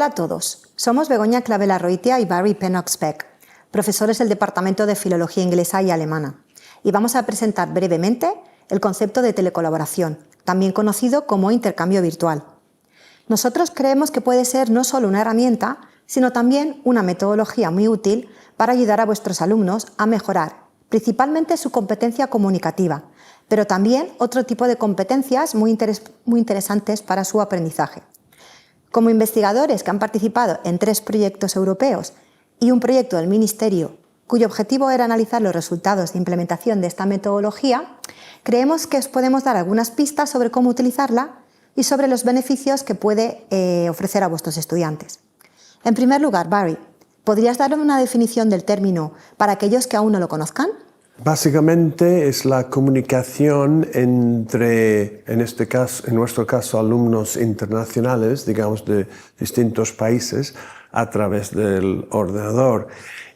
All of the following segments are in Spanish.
Hola a todos, somos Begoña Clavel-Arroitia y Barry Pennock-Speck, profesores del Departamento de Filología Inglesa y Alemana, y vamos a presentar brevemente el concepto de telecolaboración, también conocido como intercambio virtual. Nosotros creemos que puede ser no solo una herramienta, sino también una metodología muy útil para ayudar a vuestros alumnos a mejorar, principalmente su competencia comunicativa, pero también otro tipo de competencias muy interesantes para su aprendizaje. Como investigadores que han participado en 3 proyectos europeos y un proyecto del Ministerio cuyo objetivo era analizar los resultados de implementación de esta metodología, creemos que os podemos dar algunas pistas sobre cómo utilizarla y sobre los beneficios que puede ofrecer a vuestros estudiantes. En primer lugar, Barry, ¿podrías dar una definición del término para aquellos que aún no lo conozcan? Básicamente es la comunicación entre, en nuestro caso, alumnos internacionales, digamos de distintos países, a través del ordenador.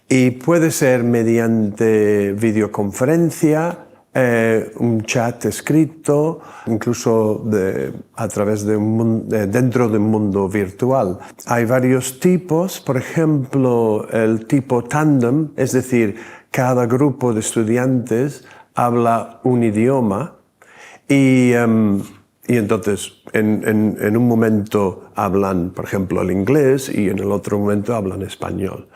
Y puede ser mediante videoconferencia, un chat escrito, incluso a través dentro de un mundo virtual. Hay varios tipos, por ejemplo, el tipo tandem, es decir, cada grupo de estudiantes habla un idioma y entonces en un momento hablan, por ejemplo, el inglés y en el otro momento hablan español.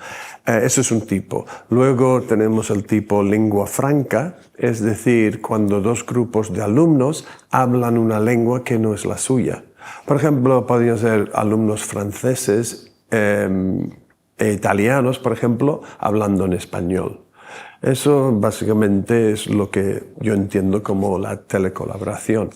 Eso es un tipo. Luego tenemos el tipo lengua franca, es decir, cuando 2 grupos de alumnos hablan una lengua que no es la suya. Por ejemplo, podrían ser alumnos franceses e italianos, por ejemplo, hablando en español. Eso básicamente es lo que yo entiendo como la telecolaboración.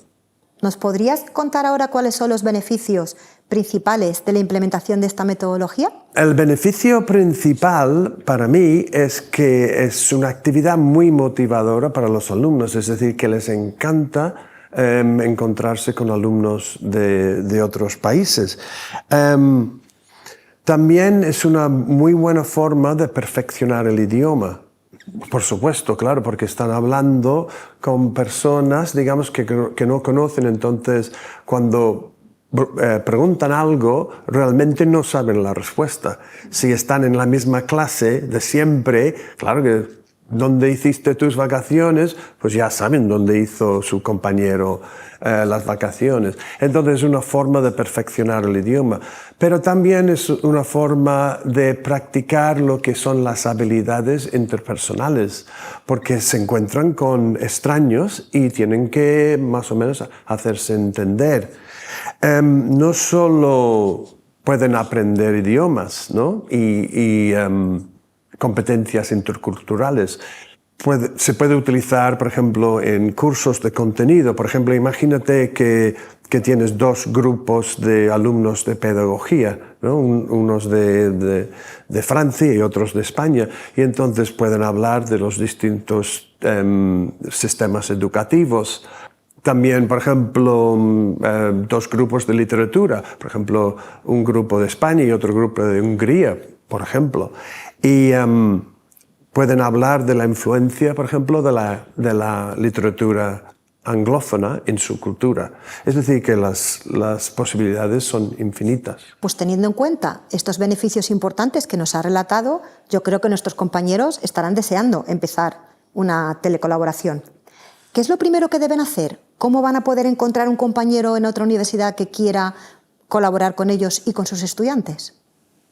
¿Nos podrías contar ahora cuáles son los beneficios principales de la implementación de esta metodología? El beneficio principal para mí es que es una actividad muy motivadora para los alumnos, es decir, que les encanta encontrarse con alumnos de otros países. También es una muy buena forma de perfeccionar el idioma. Por supuesto, claro, porque están hablando con personas, digamos, que no conocen, entonces cuando preguntan algo, realmente no saben la respuesta. Si están en la misma clase de siempre, claro que ¿dónde hiciste tus vacaciones? Pues ya saben dónde hizo su compañero las vacaciones. Entonces es una forma de perfeccionar el idioma, pero también es una forma de practicar lo que son las habilidades interpersonales, porque se encuentran con extraños y tienen que más o menos hacerse entender. No solo pueden aprender idiomas, ¿no? y competencias interculturales. Se puede utilizar, por ejemplo, en cursos de contenido. Por ejemplo, imagínate que tienes 2 grupos de alumnos de pedagogía, ¿no? Unos de Francia y otros de España, y entonces pueden hablar de los distintos sistemas educativos. También, por ejemplo, 2 grupos de literatura, por ejemplo, un grupo de España y otro grupo de Hungría, por ejemplo. Y pueden hablar de la influencia, por ejemplo, de la literatura anglófona en su cultura. Es decir, que las posibilidades son infinitas. Pues teniendo en cuenta estos beneficios importantes que nos ha relatado, yo creo que nuestros compañeros estarán deseando empezar una telecolaboración. ¿Qué es lo primero que deben hacer? ¿Cómo van a poder encontrar un compañero en otra universidad que quiera colaborar con ellos y con sus estudiantes?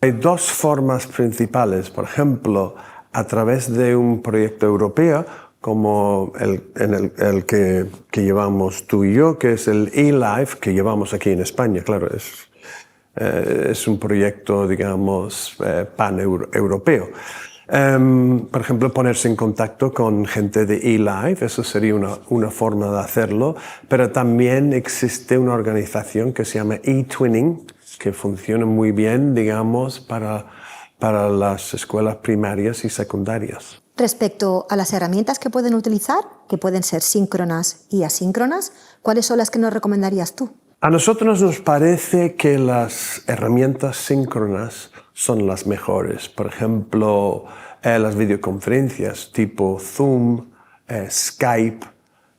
Hay 2 formas principales. Por ejemplo, a través de un proyecto europeo, como el que llevamos tú y yo, que es el eLife, que llevamos aquí en España. Claro, es un proyecto, digamos, pan-europeo. Por ejemplo, ponerse en contacto con gente de eLife, eso sería una forma de hacerlo, pero también existe una organización que se llama eTwinning, que funciona muy bien, digamos, para las escuelas primarias y secundarias. Respecto a las herramientas que pueden utilizar, que pueden ser síncronas y asíncronas, ¿cuáles son las que nos recomendarías tú? A nosotros nos parece que las herramientas síncronas son las mejores. Por ejemplo, las videoconferencias tipo Zoom, Skype,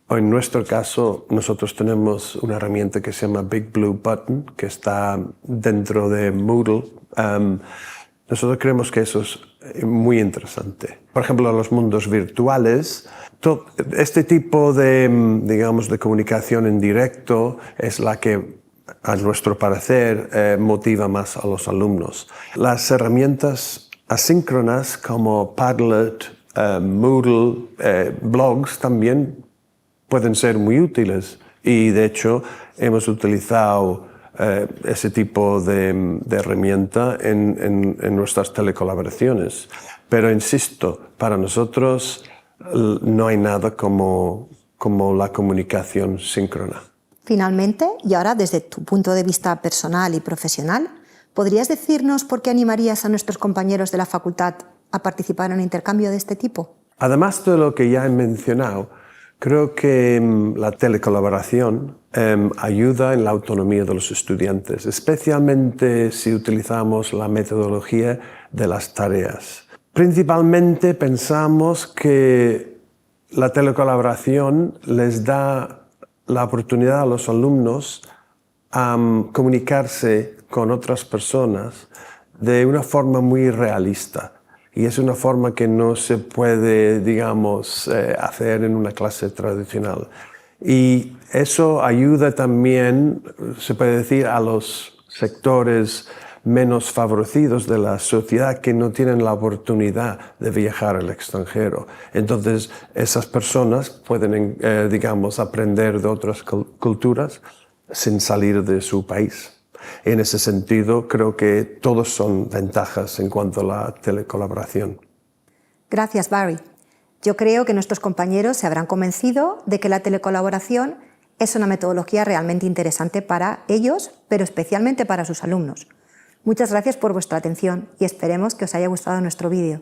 En nuestro caso, nosotros tenemos una herramienta que se llama Big Blue Button, que está dentro de Moodle. Nosotros creemos que eso es muy interesante. Por ejemplo, en los mundos virtuales, este tipo de, digamos, de comunicación en directo es la que, a nuestro parecer, motiva más a los alumnos. Las herramientas asíncronas como Padlet, Moodle, blogs también pueden ser muy útiles y de hecho hemos utilizado ese tipo de herramienta en nuestras telecolaboraciones. Pero insisto, para nosotros no hay nada como la comunicación síncrona. Finalmente, y ahora desde tu punto de vista personal y profesional, ¿podrías decirnos por qué animarías a nuestros compañeros de la facultad a participar en un intercambio de este tipo? Además de lo que ya he mencionado, creo que la telecolaboración ayuda en la autonomía de los estudiantes, especialmente si utilizamos la metodología de las tareas. Principalmente pensamos que la telecolaboración les da la oportunidad a los alumnos a comunicarse con otras personas de una forma muy realista. Y es una forma que no se puede, digamos, hacer en una clase tradicional. Y eso ayuda también, se puede decir, a los sectores menos favorecidos de la sociedad que no tienen la oportunidad de viajar al extranjero. Entonces, esas personas pueden, digamos, aprender de otras culturas sin salir de su país. En ese sentido, creo que todos son ventajas en cuanto a la telecolaboración. Gracias, Barry. Yo creo que nuestros compañeros se habrán convencido de que la telecolaboración es una metodología realmente interesante para ellos, pero especialmente para sus alumnos. Muchas gracias por vuestra atención y esperemos que os haya gustado nuestro vídeo.